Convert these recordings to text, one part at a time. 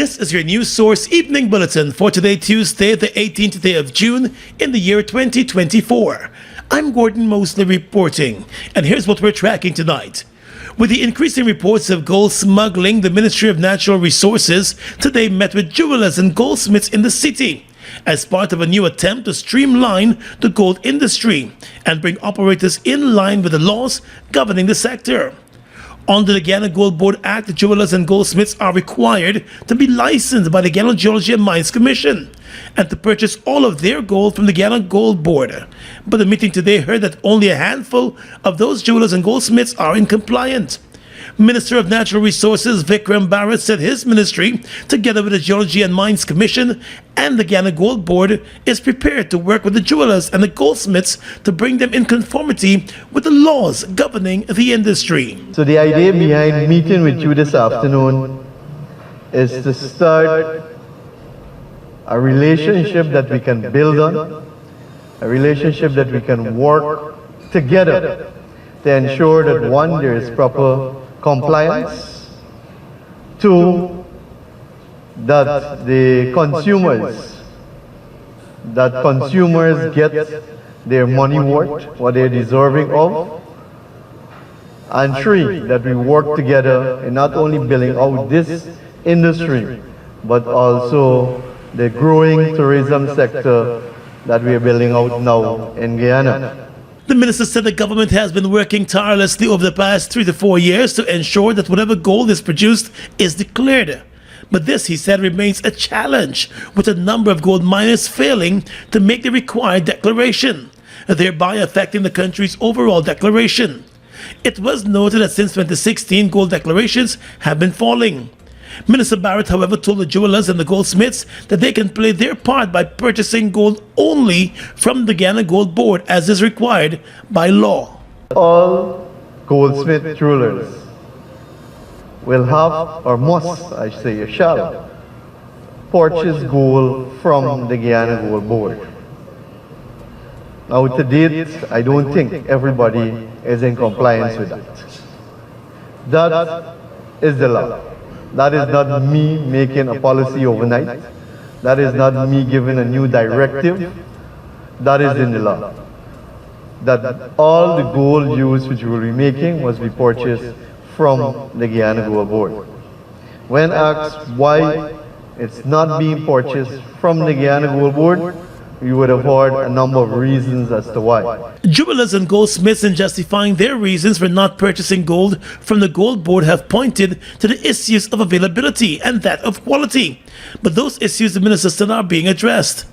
This is your news source evening bulletin for today, Tuesday, the 18th day of June in the year 2024. I'm Gordon Mosley reporting, and here's what we're tracking tonight. With the increasing reports of gold smuggling, the Ministry of Natural Resources today met with jewelers and goldsmiths in the city as part of a new attempt to streamline the gold industry and bring operators in line with the laws governing the sector. Under the Guyana Gold Board Act, the jewelers and goldsmiths are required to be licensed by the Guyana Geology and Mines Commission and to purchase all of their gold from the Guyana Gold Board. But the meeting today heard that only a handful of those jewelers and goldsmiths are in compliance. Minister of Natural Resources Vikram Barrett said his ministry, together with the Geology and Mines Commission and the Guyana Gold Board, is prepared to work with the jewelers and the goldsmiths to bring them in conformity with the laws governing the industry. So the idea behind meeting with you this afternoon is to start a relationship that we can build on, a relationship that we can work together to ensure that one, there is proper compliance, two, that the consumers get their money worth, what they're deserving of, and three, that we work together in not only building out this industry, but also the growing tourism sector that we are building out now in Guyana. The minister said the government has been working tirelessly over the past 3 to 4 years to ensure that whatever gold is produced is declared. But this, he said, remains a challenge, with a number of gold miners failing to make the required declaration, thereby affecting the country's overall declaration. It was noted that since 2016, gold declarations have been falling. Minister Barrett, however, told the jewelers and the goldsmiths that they can play their part by purchasing gold only from the Guyana Gold Board, as is required by law. All goldsmith jewelers will have, or must, I say, shall, purchase gold from the Guyana Gold Board. Now, to date, I don't think everybody is in compliance with that. That is the law. That is not me making a policy overnight. That is not me giving a new directive. That is in the law. That all the gold used for jewelry making must be purchased from the Guyana Gold Board. When asked why it's not being purchased from the Guyana Gold Board, we would have heard a number of reasons as to why. Jewelers and goldsmiths, in justifying their reasons for not purchasing gold from the Gold Board, have pointed to the issues of availability and that of quality. But those issues, the minister said, are being addressed.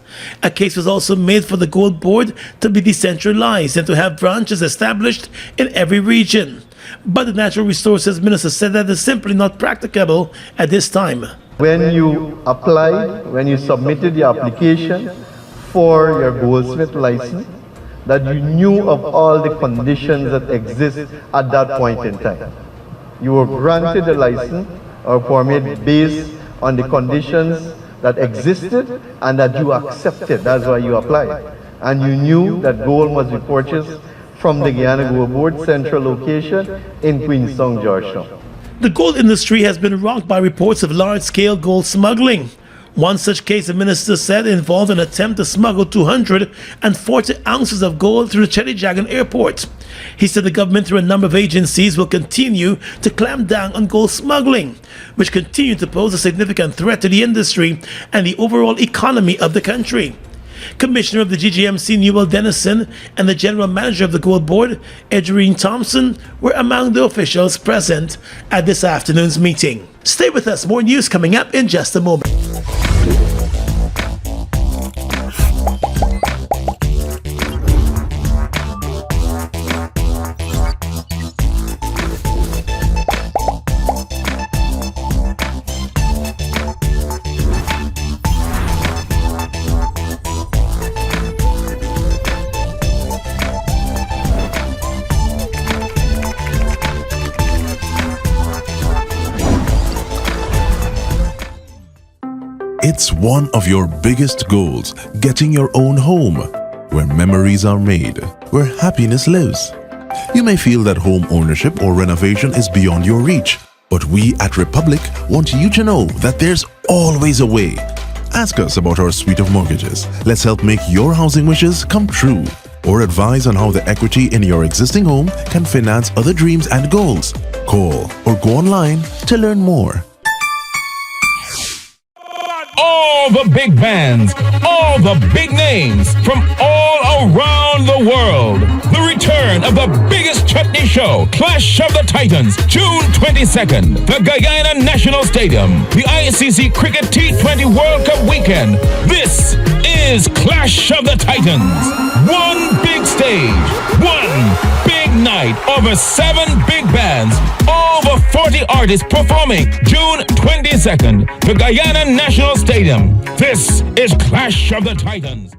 A case was also made for the Gold Board to be decentralized and to have branches established in every region. But the Natural Resources Minister said that is simply not practicable at this time. When you applied, when you submitted your application for your goldsmith license, that you knew of all the conditions that exist at that point in time. You were granted a license or permit based on the conditions that existed and that you accepted. That's why you applied. And you knew that gold must be purchased from the Guyana Gold Board central location in Queenstown, Georgetown. The gold industry has been rocked by reports of large-scale gold smuggling. One such case, the minister said, involved an attempt to smuggle 240 ounces of gold through the Chedijagan airport. He said the government, through a number of agencies, will continue to clamp down on gold smuggling, which continue to pose a significant threat to the industry and the overall economy of the country. Commissioner of the GGMC Newell Dennison and the General Manager of the Gold Board, Edgerine Thompson, were among the officials present at this afternoon's meeting. Stay with us, more news coming up in just a moment. It's one of your biggest goals, getting your own home, where memories are made, where happiness lives. You may feel that home ownership or renovation is beyond your reach, But we at Republic want you to know that there's always a way. Ask us about our suite of mortgages. Let's help make your housing wishes come true. Or advise on how the equity in your existing home can finance other dreams and goals. Call or go online to learn more. All the big bands, all the big names from all around the world. The return of the biggest chutney show, Clash of the Titans, June 22nd, the Guyana National Stadium, the ICC Cricket T20 World Cup weekend. This is Clash of the Titans. One big stage, one big night, over 7 big bands, over 40 artists performing June 22nd, the Guyana National Stadium. This is Clash of the Titans.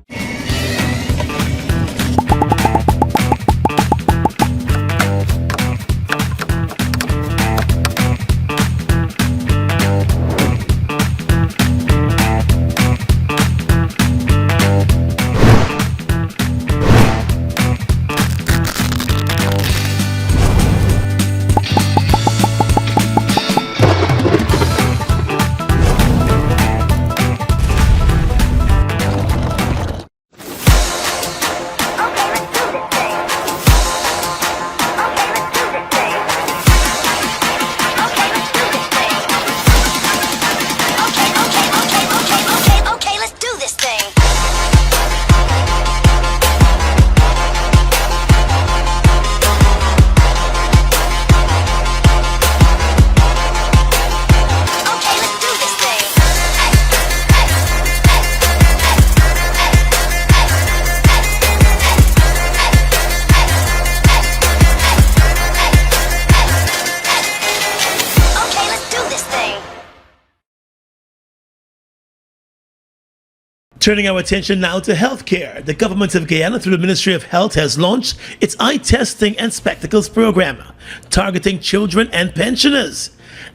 Turning our attention now to healthcare, the government of Guyana, through the Ministry of Health, has launched its eye testing and spectacles program, targeting children and pensioners.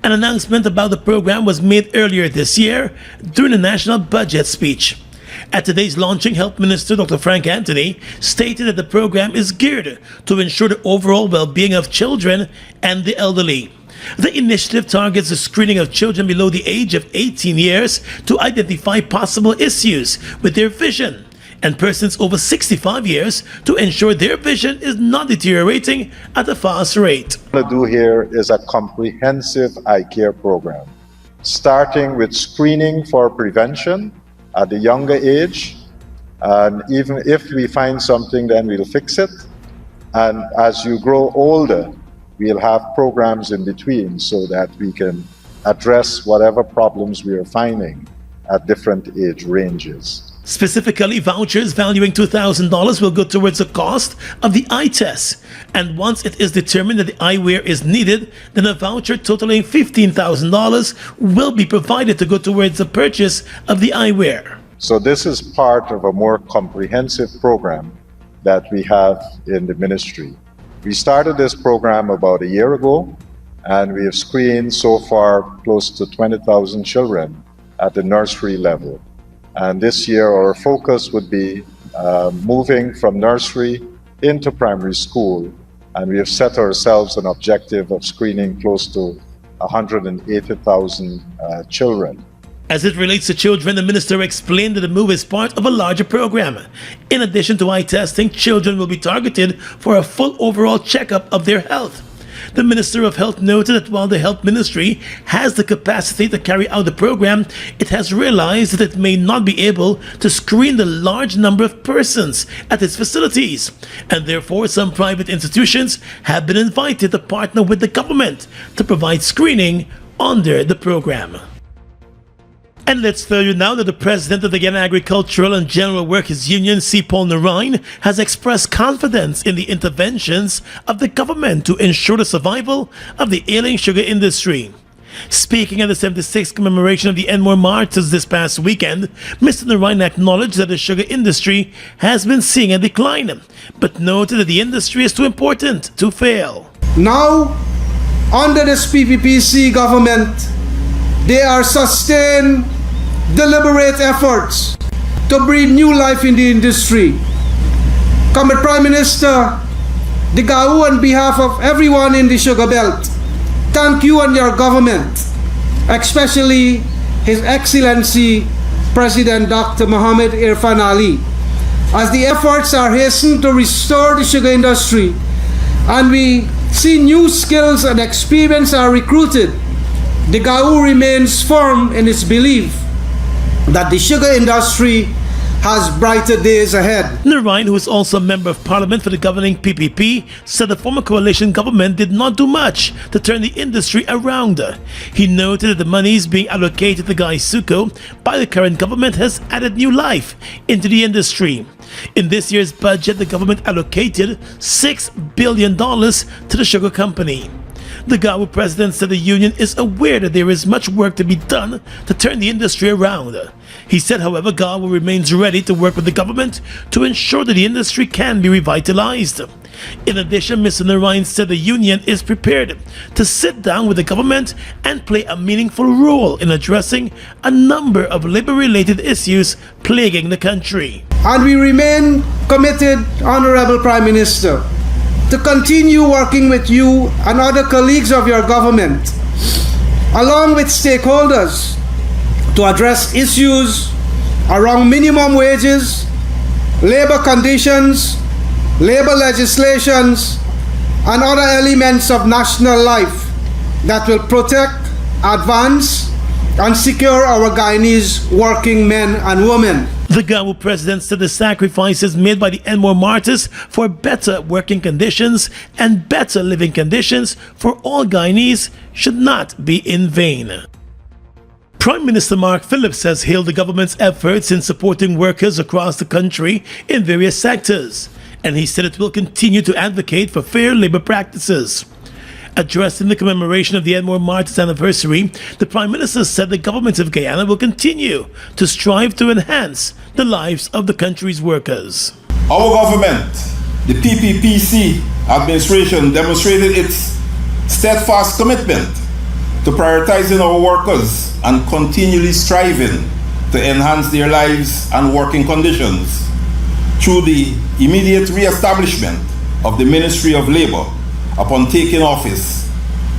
An announcement about the program was made earlier this year during the national budget speech. At today's launching, Health Minister Dr. Frank Anthony stated that the program is geared to ensure the overall well-being of children and the elderly. The initiative targets the screening of children below the age of 18 years to identify possible issues with their vision, and persons over 65 years to ensure their vision is not deteriorating at a fast rate. What we do here is a comprehensive eye care program, starting with screening for prevention at the younger age, and even if we find something, then we'll fix it. And as you grow older, we'll have programs in between so that we can address whatever problems we are finding at different age ranges. Specifically, vouchers valuing $2,000 will go towards the cost of the eye test. And once it is determined that the eyewear is needed, then a voucher totaling $15,000 will be provided to go towards the purchase of the eyewear. So this is part of a more comprehensive program that we have in the ministry. We started this program about a year ago, and we have screened so far close to 20,000 children at the nursery level. And this year our focus would be moving from nursery into primary school, and we have set ourselves an objective of screening close to 180,000 children. As it relates to children, the minister explained that the move is part of a larger program. In addition to eye testing, children will be targeted for a full overall checkup of their health. The Minister of Health noted that while the Health Ministry has the capacity to carry out the program, it has realized that it may not be able to screen the large number of persons at its facilities, and therefore some private institutions have been invited to partner with the government to provide screening under the program. And let's tell you now that the president of the Guyana Agricultural and General Workers Union, C. Paul Narine, has expressed confidence in the interventions of the government to ensure the survival of the ailing sugar industry. Speaking at the 76th commemoration of the Enmore martyrs this past weekend, Mr. Narine acknowledged that the sugar industry has been seeing a decline, but noted that the industry is too important to fail. Now, under this PPPC government, they are sustained deliberate efforts to breathe new life in the industry. Comrade Prime Minister, the GAU on behalf of everyone in the Sugar Belt thank you and your government, especially His Excellency President Dr. Mohammed Irfan Ali, as the efforts are hastened to restore the sugar industry and we see new skills and experience are recruited. The GAU remains firm in its belief that the sugar industry has brighter days ahead. Narain, who is also a member of parliament for the governing PPP, said the former coalition government did not do much to turn the industry around. He noted that the monies being allocated to Gaisuco by the current government has added new life into the industry. In this year's budget, the government allocated $6 billion to the sugar company. The GAU president said the union is aware that there is much work to be done to turn the industry around. He said, however, GAU remains ready to work with the government to ensure that the industry can be revitalized. In addition, Mr. Narain said the union is prepared to sit down with the government and play a meaningful role in addressing a number of labor-related issues plaguing the country. And we remain committed, Honorable Prime Minister, to continue working with you and other colleagues of your government, along with stakeholders, to address issues around minimum wages, labor conditions, labor legislations, and other elements of national life that will protect, advance, and secure our Guyanese working men and women. The GAU president said the sacrifices made by the Enmore martyrs for better working conditions and better living conditions for all Guyanese should not be in vain. Prime Minister Mark Phillips has hailed the government's efforts in supporting workers across the country in various sectors, and he said it will continue to advocate for fair labor practices. Addressing the commemoration of the Enmore Martyrs anniversary, the Prime Minister said the government of Guyana will continue to strive to enhance the lives of the country's workers. Our government, the PPPC administration, demonstrated its steadfast commitment to prioritizing our workers and continually striving to enhance their lives and working conditions through the immediate re-establishment of the Ministry of Labour upon taking office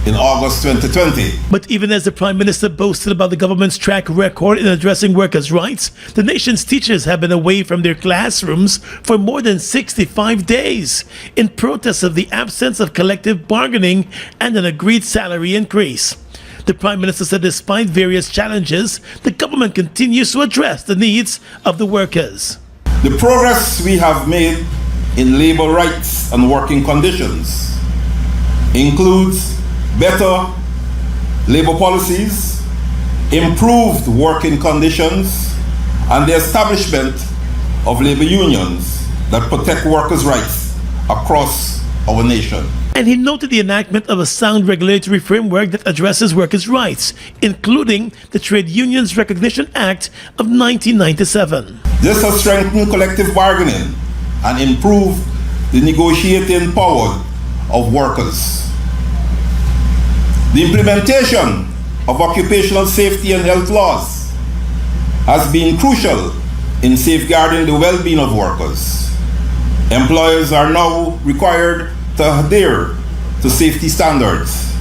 in August 2020. But even as the Prime Minister boasted about the government's track record in addressing workers' rights, the nation's teachers have been away from their classrooms for more than 65 days in protest of the absence of collective bargaining and an agreed salary increase. The Prime Minister said despite various challenges, the government continues to address the needs of the workers. The progress we have made in labor rights and working conditions includes better labor policies, improved working conditions, and the establishment of labor unions that protect workers' rights across our nation. And he noted the enactment of a sound regulatory framework that addresses workers' rights, including the Trade Unions Recognition Act of 1997. This has strengthened collective bargaining and improved the negotiating power of workers. The implementation of occupational safety and health laws has been crucial in safeguarding the well-being of workers. Employers are now required to adhere to safety standards,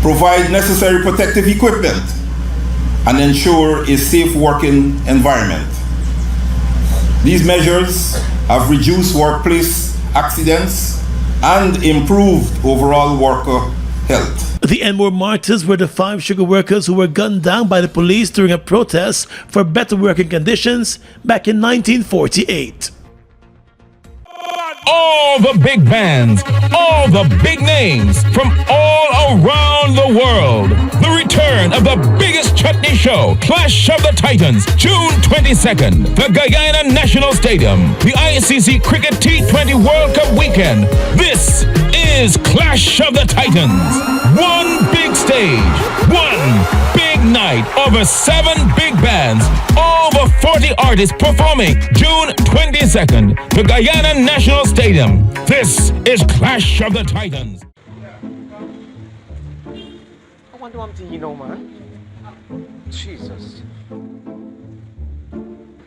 provide necessary protective equipment, and ensure a safe working environment. These measures have reduced workplace accidents and improved overall worker health. The Enmore martyrs were the 5 sugar workers who were gunned down by the police during a protest for better working conditions back in 1948. All the big bands, all the big names from all around the world. The return of the biggest chutney show, Clash of the Titans, June 22nd, the Guyana National Stadium, the ICC Cricket T20 World Cup weekend. This is Clash of the Titans. One big stage, one big night, over 7 big bands, over 40 artists performing June 22nd, the Guyana National Stadium. This is Clash of the Titans. I wonder what you know, man. Jesus.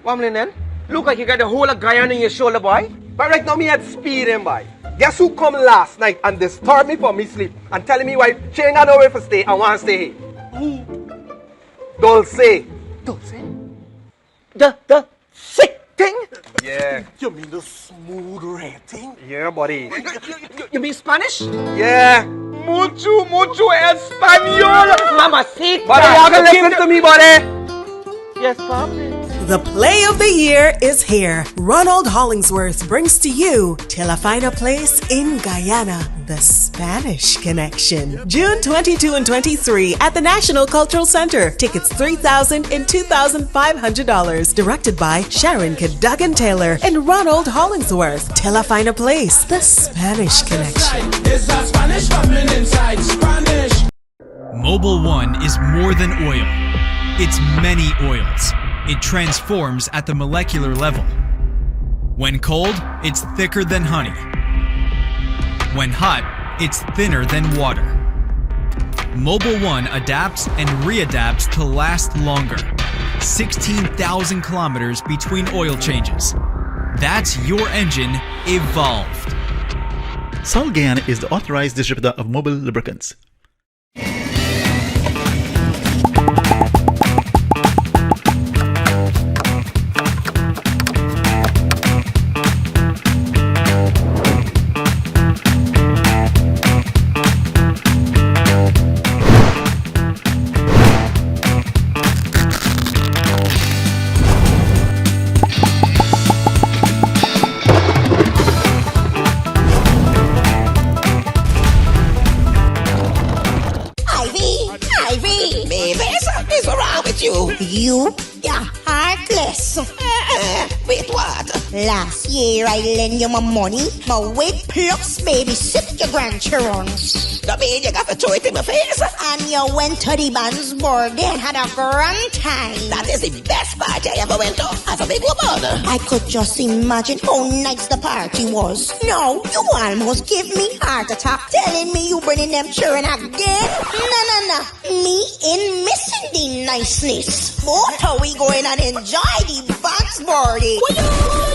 Wamlin then? Look like you got the whole of Guyana in your shoulder, boy. But right now me had speed him by. Guess who come last night and disturbed me from me sleep and telling me why she ain't got nowhere for stay and want to stay here? Who? Dulce. Dulce? The sick thing? Yeah. You mean the smooth red thing? Yeah, buddy. You mean Spanish? Yeah. Mucho español. Mamacita. Buddy, you have to listen to me, buddy. Yes, Papi. The play of the year is here. Ronald Hollingsworth brings to you Till I Find a Place in Guyana, the Spanish Connection. June 22 and 23 at the National Cultural Center. Tickets $3,000 and $2,500. Directed by Sharon Cadogan Taylor and Ronald Hollingsworth. Till I Find a Place, the Spanish Connection. It's that Spanish coming inside. Spanish. Mobil 1 is more than oil. It's many oils. It transforms at the molecular level. When cold, it's thicker than honey. When hot, it's thinner than water. Mobil 1 adapts and readapts to last longer. 16,000 kilometers between oil changes. That's your engine evolved. Sol Guyana is the authorized distributor of Mobil lubricants. You? Yeah, heartless. Wait, what? Last year I lend you my money, my weight plus babysit your grandchildren. That mean you got to throw it in my face? And you went to the band's birthday and had a grand time. That is the best party I ever went to as a big woman. I could just imagine how nice the party was. No, you almost give me heart attack telling me you bringing them children again. No. Me in missing the niceness. Both are we going and enjoy the band's birthday?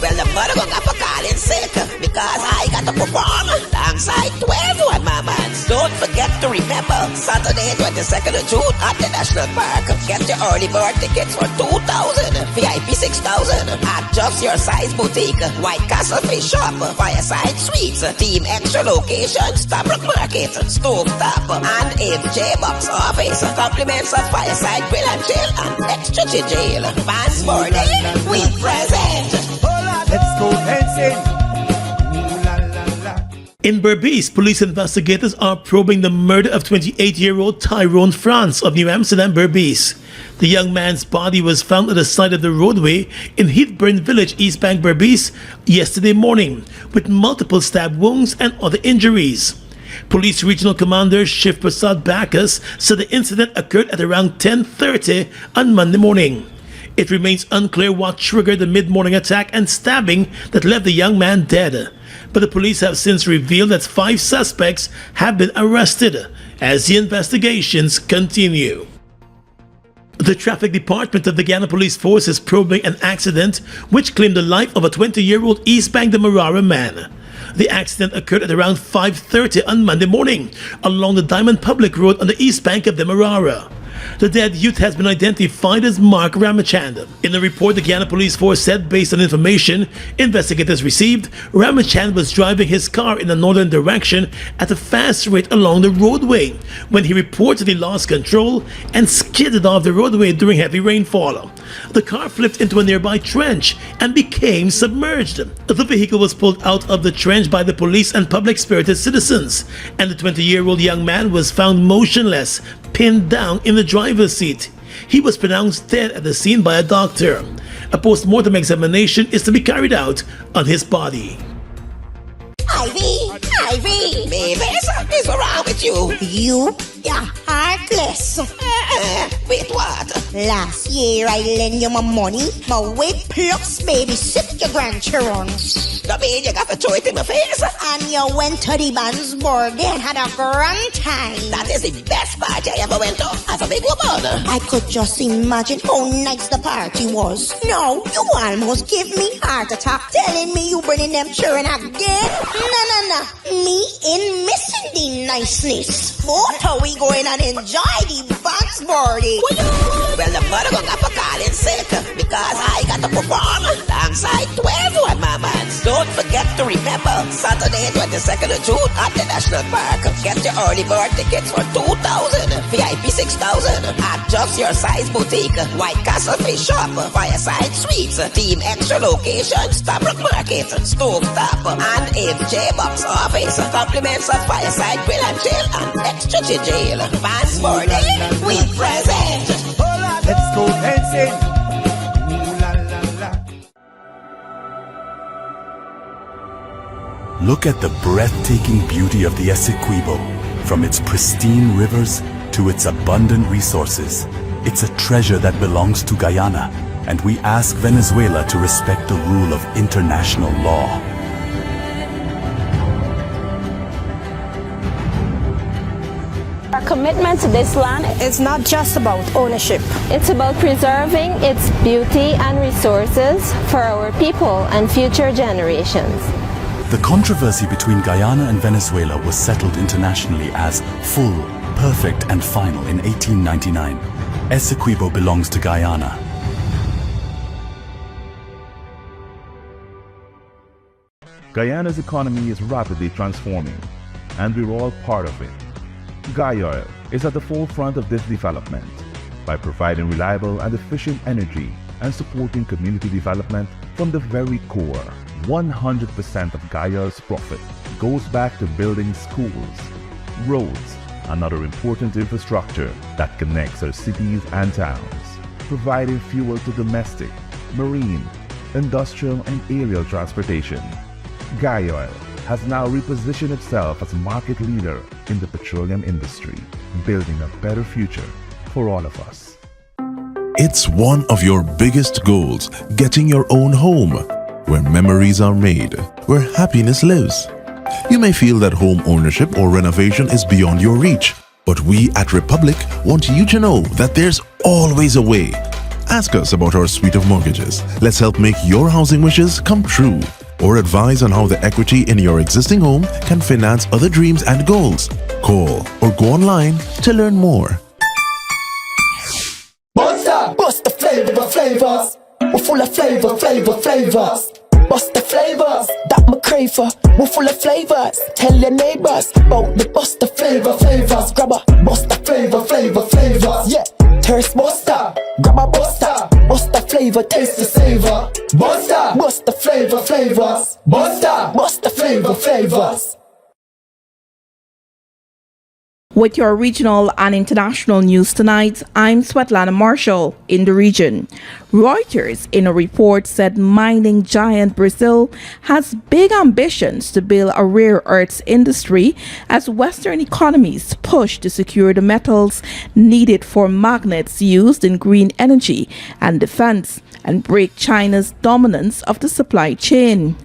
Well, the mother got for calling sick because I got to perform alongside 12 mamas. Don't forget to remember Saturday 22nd of June at the National Park. Get your early bird tickets for $2,000, VIP $6,000 at Just Your Size Boutique, White Castle Fish Shop, Fireside Suites, Team Extra Location, Stabrook Market, Stove Top, and J Box Office. Compliments of Fireside Grill and Chill and Extra Jail. Fans birthday, we present. Let's go dancing. In Berbice, police investigators are probing the murder of 28-year-old Tyrone France of New Amsterdam, Berbice. The young man's body was found at the side of the roadway in Heathburn Village, East Bank, Berbice, yesterday morning, with multiple stab wounds and other injuries. Police Regional Commander Shiv Prasad Bacchus said the incident occurred at around 10:30 on Monday morning. It remains unclear what triggered the mid-morning attack and stabbing that left the young man dead. But the police have since revealed that 5 suspects have been arrested as the investigations continue. The traffic department of the Guyana Police Force is probing an accident which claimed the life of a 20-year-old East Bank Demerara man. The accident occurred at around 5:30 on Monday morning along the Diamond Public Road on the east bank of Demerara. The dead youth has been identified as Mark Ramachand. In the report, the Guyana Police Force said, based on information investigators received, Ramachand was driving his car in a northern direction at a fast rate along the roadway when he reportedly lost control and skidded off the roadway during heavy rainfall. The car flipped into a nearby trench and became submerged. The vehicle was pulled out of the trench by the police and public-spirited citizens, and the 20-year-old young man was found motionless, pinned down in the driver's seat. He was pronounced dead at the scene by a doctor. A post-mortem examination is to be carried out on his body. Ivy, baby, something's wrong with you. You? Yeah, heartless. Wait, what? Last year I lend you my money, my weight plus babysit your grandchildren. That mean you got to throw it in my face. And you went to the band's birthday and had a grand time. That is the best party I ever went to as a big woman. I could just imagine how nice the party was. No, you almost give me heart attack telling me you bringing them children again. No. Me in missing the niceness. But how we going and enjoy the band's birthday? Well, the mother gonna have a call in sick because I got to perform alongside 12 mamas. Don't forget to remember Saturday 22nd of June at the National Park. Get your early bird tickets for $2,000, VIP $6,000 at Just Your Size Boutique, White Castle Fish Shop, Fireside Suites, Team Extra Location, Stabrook Market, Stove Top, and in J-Box Office. Compliments of Fireside Grill and Chill and Extra Jail. Fans birthday, we present. Let's go dancing. Ooh la la la. Look at the breathtaking beauty of the Essequibo. From its pristine rivers to its abundant resources, it's a treasure that belongs to Guyana, and we ask Venezuela to respect the rule of international law. Our commitment to this land is not just about ownership. It's about preserving its beauty and resources for our people and future generations. The controversy between Guyana and Venezuela was settled internationally as full, perfect, and final in 1899. Essequibo belongs to Guyana. Guyana's economy is rapidly transforming, and we're all part of it. Guyoil is at the forefront of this development by providing reliable and efficient energy and supporting community development from the very core. 100% of Guyoil's profit goes back to building schools, roads, and other important infrastructure that connects our cities and towns, providing fuel to domestic, marine, industrial, and aerial transportation. Guyoil has now repositioned itself as a market leader in the petroleum industry, building a better future for all of us. It's one of your biggest goals, getting your own home, where memories are made, where happiness lives. You may feel that home ownership or renovation is beyond your reach, but we at Republic want you to know that there's always a way. Ask us about our suite of mortgages. Let's help make your housing wishes come true. Or advise on how the equity in your existing home can finance other dreams and goals. Call or go online to learn more. Bust the flavors. We're full of flavors. Bust the flavors that me crave for. We're full of flavors. Tell your neighbors about the bust the flavors. Grab a bust the flavors. Yeah, thirst buster. Grab a buster. Bust the flavor, taste the savor. Bust the flavors. Bust the flavors. With your regional and international news tonight, I'm Svetlana Marshall in the region. Reuters, in a report, said mining giant Brazil has big ambitions to build a rare earths industry as Western economies push to secure the metals needed for magnets used in green energy and defense and break China's dominance of the supply chain.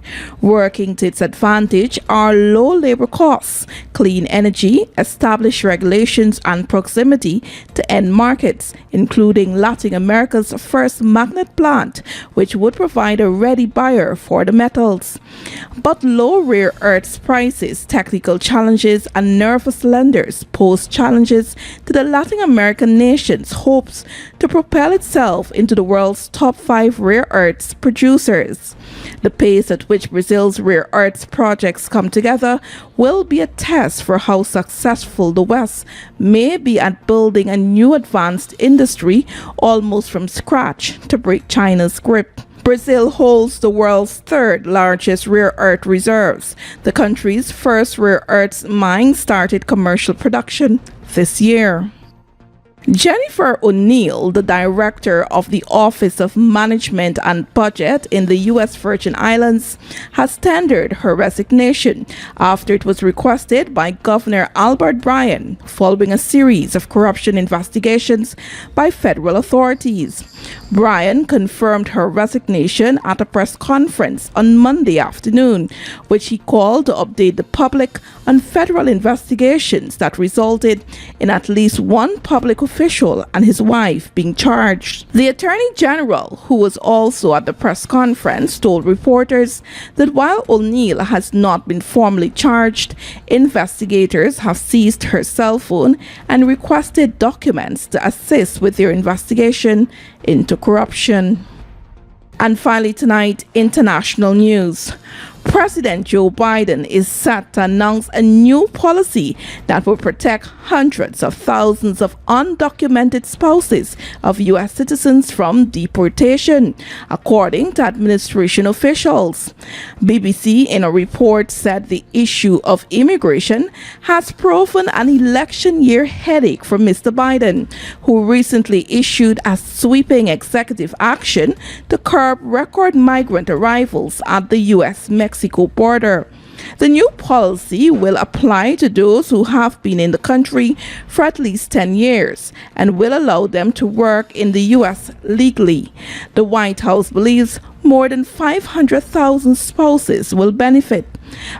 Working to its advantage are low labor costs, clean energy, established regulations, and proximity to end markets, including Latin America's first magnet plant, which would provide a ready buyer for the metals. But low rare earths prices, technical challenges, and nervous lenders pose challenges to the Latin American nation's hopes to propel itself into the world's top 5 rare earths producers. The pace at which Brazil's rare earths projects come together will be a test for how successful the West may be at building a new advanced industry almost from scratch to break China's grip. Brazil holds the world's third largest rare earth reserves. The country's first rare earths mine started commercial production this year. Jennifer O'Neill, the director of the Office of Management and Budget in the U.S. Virgin Islands, has tendered her resignation after it was requested by Governor Albert Bryan following a series of corruption investigations by federal authorities. Bryan confirmed her resignation at a press conference on Monday afternoon, which he called to update the public on federal investigations that resulted in at least one public official and his wife being charged. The Attorney General, who was also at the press conference, told reporters that while O'Neill has not been formally charged, investigators have seized her cell phone and requested documents to assist with their investigation into corruption. And finally tonight, international news. President Joe Biden is set to announce a new policy that will protect hundreds of thousands of undocumented spouses of U.S. citizens from deportation, according to administration officials. BBC, in a report, said the issue of immigration has proven an election year headache for Mr. Biden, who recently issued a sweeping executive action to curb record migrant arrivals at the U.S.-Mexico border. The new policy will apply to those who have been in the country for at least 10 years and will allow them to work in the U.S. legally. The White House believes more than 500,000 spouses will benefit.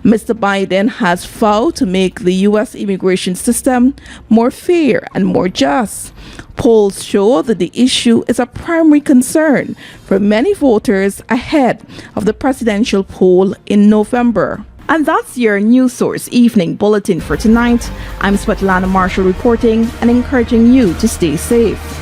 Mr. Biden has vowed to make the U.S. immigration system more fair and more just. Polls show that the issue is a primary concern for many voters ahead of the presidential poll in November. And that's your News Source Evening Bulletin for tonight. I'm Svetlana Marshall reporting and encouraging you to stay safe.